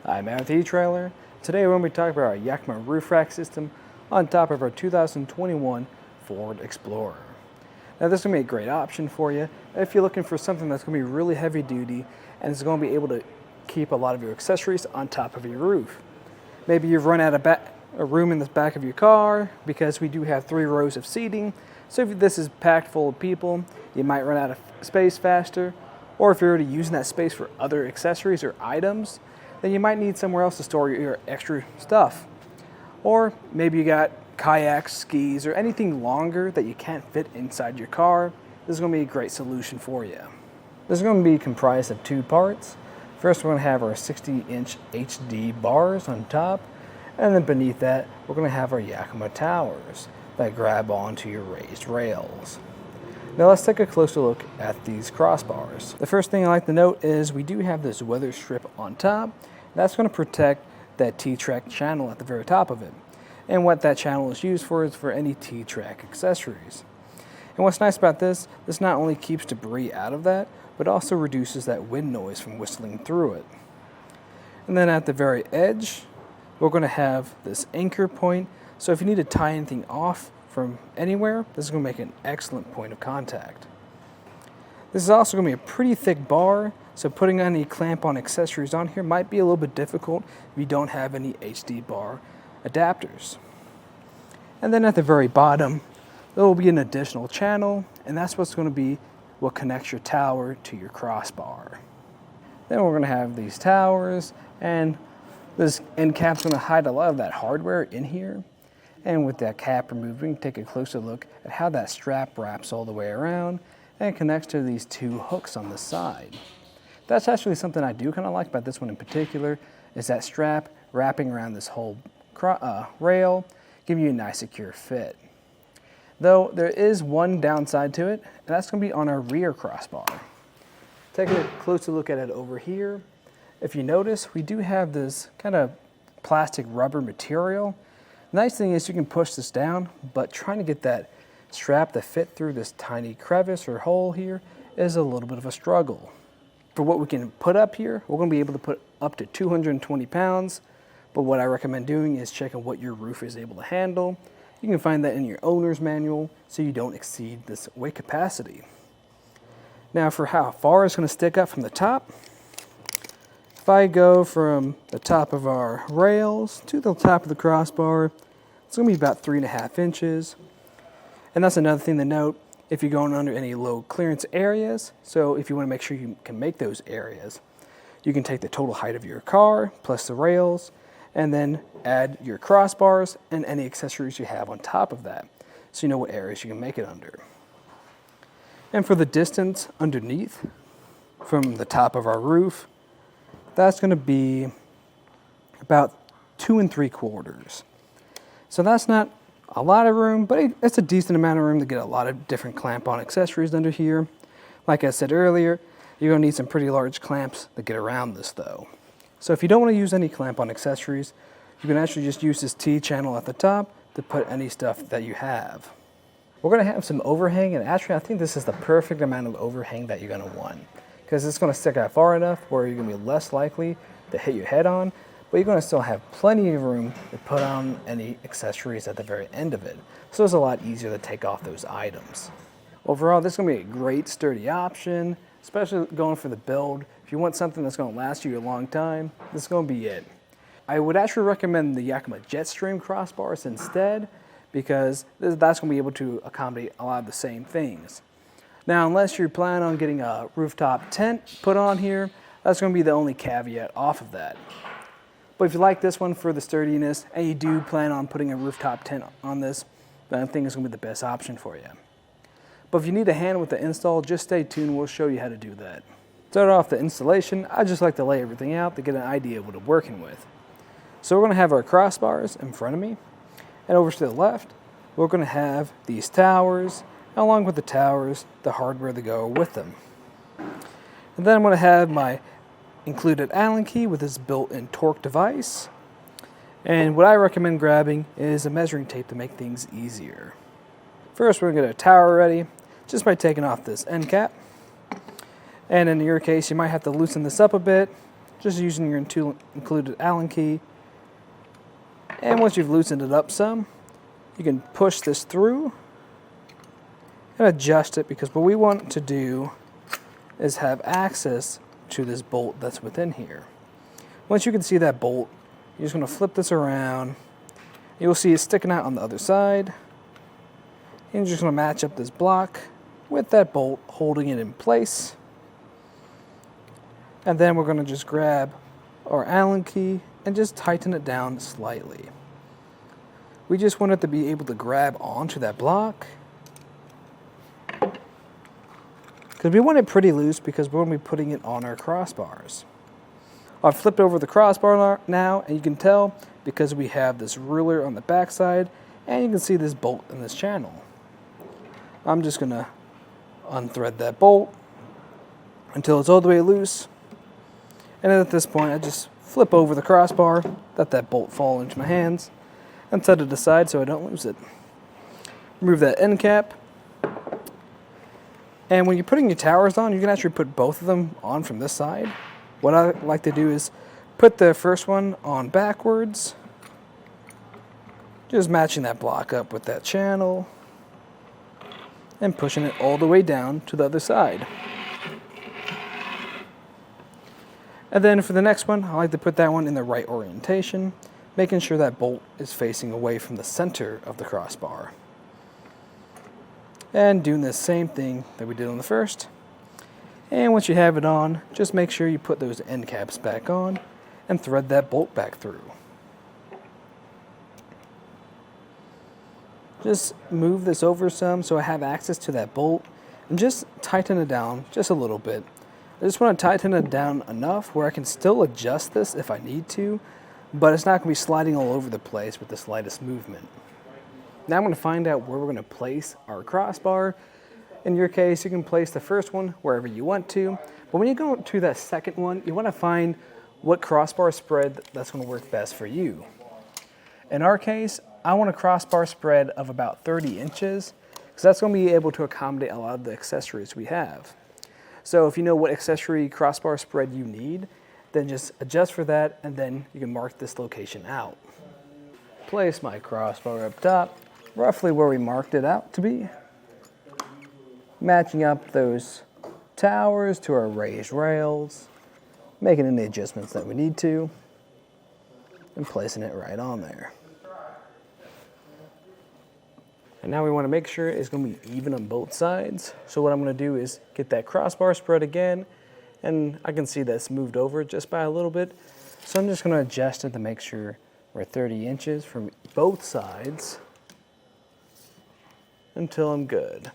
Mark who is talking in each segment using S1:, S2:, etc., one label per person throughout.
S1: I'm at the etrailer. Today we're going to be talking about our Yakima Roof Rack system on top of our 2021 Ford Explorer. Now this is going to be a great option for you if you're looking for something that's going to be really heavy duty and is going to be able to keep a lot of your accessories on top of your roof. Maybe you've run out of a room in the back of your car because we do have 3 rows of seating. So if this is packed full of people, you might run out of space faster. Or if you're already using that space for other accessories or items, then you might need somewhere else to store your extra stuff. Or maybe you got kayaks, skis, or anything longer that you can't fit inside your car. This is going to be a great solution for you. This is going to be comprised of 2 parts. First, we're going to have our 60-inch HD bars on top, and then beneath that, we're going to have our Yakima towers that grab onto your raised rails. Now let's take a closer look at these crossbars. The first thing I like to note is we do have this weather strip on top. That's going to protect that T-track channel at the very top of it. And what that channel is used for is for any T-track accessories. And what's nice about this not only keeps debris out of that, but also reduces that wind noise from whistling through it. And then at the very edge, we're going to have this anchor point. So if you need to tie anything off from anywhere, this is going to make an excellent point of contact. This is also going to be a pretty thick bar, so putting any clamp-on accessories on here might be a little bit difficult if you don't have any HD bar adapters. And then at the very bottom, there will be an additional channel, and that's what's going to be what connects your tower to your crossbar. Then we're going to have these towers, and this end cap's going to hide a lot of that hardware in here. And with that cap removed, we can take a closer look at how that strap wraps all the way around and connects to these 2 hooks on the side. That's actually something I do kind of like about this one in particular, is that strap wrapping around this whole rail, giving you a nice secure fit. Though there is one downside to it, and that's going to be on our rear crossbar. Take a closer look at it over here. If you notice, we do have this kind of plastic rubber material. The nice thing is you can push this down, but trying to get that strap to fit through this tiny crevice or hole here is a little bit of a struggle. For what we can put up here, we're going to be able to put up to 220 pounds, but what I recommend doing is checking what your roof is able to handle. You can find that in your owner's manual so you don't exceed this weight capacity. Now for how far it's going to stick up from the top, if I go from the top of our rails to the top of the crossbar, it's going to be about 3.5 inches. And that's another thing to note if you're going under any low clearance areas. So if you want to make sure you can make those areas, you can take the total height of your car plus the rails and then add your crossbars and any accessories you have on top of that, so you know what areas you can make it under. And for the distance underneath from the top of our roof, that's going to be about 2 3/4. So that's not a lot of room, but it's a decent amount of room to get a lot of different clamp-on accessories under here. Like I said earlier, you're going to need some pretty large clamps to get around this though. So if you don't want to use any clamp-on accessories, you can actually just use this T-channel at the top to put any stuff that you have. We're going to have some overhang, and actually I think this is the perfect amount of overhang that you're going to want, because it's going to stick out far enough where you're going to be less likely to hit your head on, but you're going to still have plenty of room to put on any accessories at the very end of it. So it's a lot easier to take off those items. Overall, this is going to be a great sturdy option, especially going for the build. If you want something that's going to last you a long time, this is going to be it. I would actually recommend the Yakima Jetstream crossbars instead, because that's going to be able to accommodate a lot of the same things. Now, unless you're planning on getting a rooftop tent put on here, that's going to be the only caveat off of that. But if you like this one for the sturdiness, and you do plan on putting a rooftop tent on this, then I think it's going to be the best option for you. But if you need a hand with the install, just stay tuned. We'll show you how to do that. Start off the installation, I just like to lay everything out to get an idea of what I'm working with. So we're going to have our crossbars in front of me, and over to the left, we're going to have these towers, and along with the towers, the hardware to go with them. And then I'm going to have my included Allen key with this built-in torque device. And what I recommend grabbing is a measuring tape to make things easier. First, we're going to get a tower ready just by taking off this end cap. And in your case, you might have to loosen this up a bit just using your included Allen key. And once you've loosened it up some, you can push this through and adjust it, because what we want to do is have access to this bolt that's within here. Once you can see that bolt, you're just going to flip this around. You'll see it sticking out on the other side. And you're just going to match up this block with that bolt holding it in place. And then we're going to just grab our Allen key and just tighten it down slightly. We just want it to be able to grab onto that block, because we want it pretty loose, because we're going to be putting it on our crossbars. I've flipped over the crossbar now, and you can tell because we have this ruler on the back side, and you can see this bolt in this channel. I'm just going to unthread that bolt until it's all the way loose. And then at this point, I just flip over the crossbar, let that bolt fall into my hands, and set it aside so I don't lose it. Remove that end cap. And when you're putting your towers on, you can actually put both of them on from this side. What I like to do is put the first one on backwards, just matching that block up with that channel, and pushing it all the way down to the other side. And then for the next one, I like to put that one in the right orientation, making sure that bolt is facing away from the center of the crossbar. And doing the same thing that we did on the first. And once you have it on, just make sure you put those end caps back on and thread that bolt back through. Just move this over some so I have access to that bolt, and just tighten it down just a little bit. I just want to tighten it down enough where I can still adjust this if I need to, but it's not going to be sliding all over the place with the slightest movement. Now I'm going to find out where we're going to place our crossbar. In your case, you can place the first one wherever you want to, but when you go to that second one, you want to find what crossbar spread that's going to work best for you. In our case, I want a crossbar spread of about 30 inches, because that's going to be able to accommodate a lot of the accessories we have. So if you know what accessory crossbar spread you need, then just adjust for that, and then you can mark this location out. Place my crossbar up top, roughly where we marked it out to be. Matching up those towers to our raised rails, making any adjustments that we need to, and placing it right on there. And now we want to make sure it's going to be even on both sides. So what I'm going to do is get that crossbar spread again, and I can see that's moved over just by a little bit. So I'm just going to adjust it to make sure we're 30 inches from both sides until I'm good.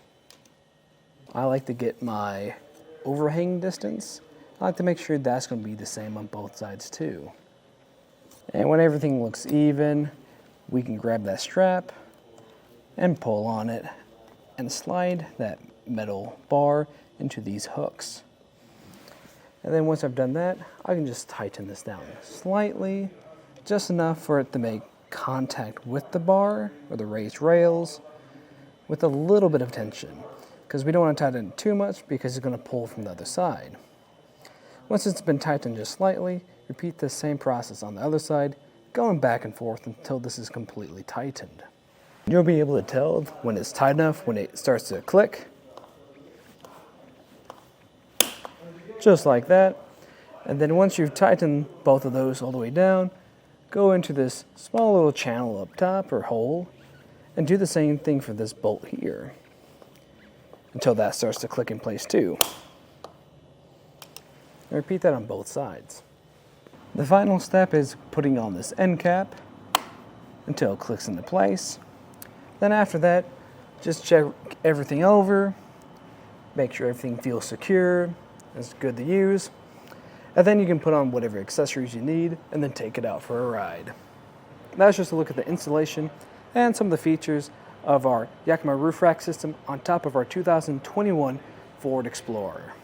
S1: I like to get my overhang distance. I like to make sure that's going to be the same on both sides too. And when everything looks even, we can grab that strap and pull on it and slide that metal bar into these hooks. And then once I've done that, I can just tighten this down slightly, just enough for it to make contact with the bar or the raised rails with a little bit of tension, because we don't want to tighten it too much because it's going to pull from the other side. Once it's been tightened just slightly, repeat the same process on the other side, going back and forth until this is completely tightened. You'll be able to tell when it's tight enough when it starts to click. Just like that. And then once you've tightened both of those all the way down, go into this small little channel up top or hole and do the same thing for this bolt here until that starts to click in place too. And repeat that on both sides. The final step is putting on this end cap until it clicks into place. Then after that, just check everything over, make sure everything feels secure, it's good to use, and then you can put on whatever accessories you need and then take it out for a ride. That's just a look at the installation and some of the features of our Yakima Roof Rack system on top of our 2021 Ford Explorer.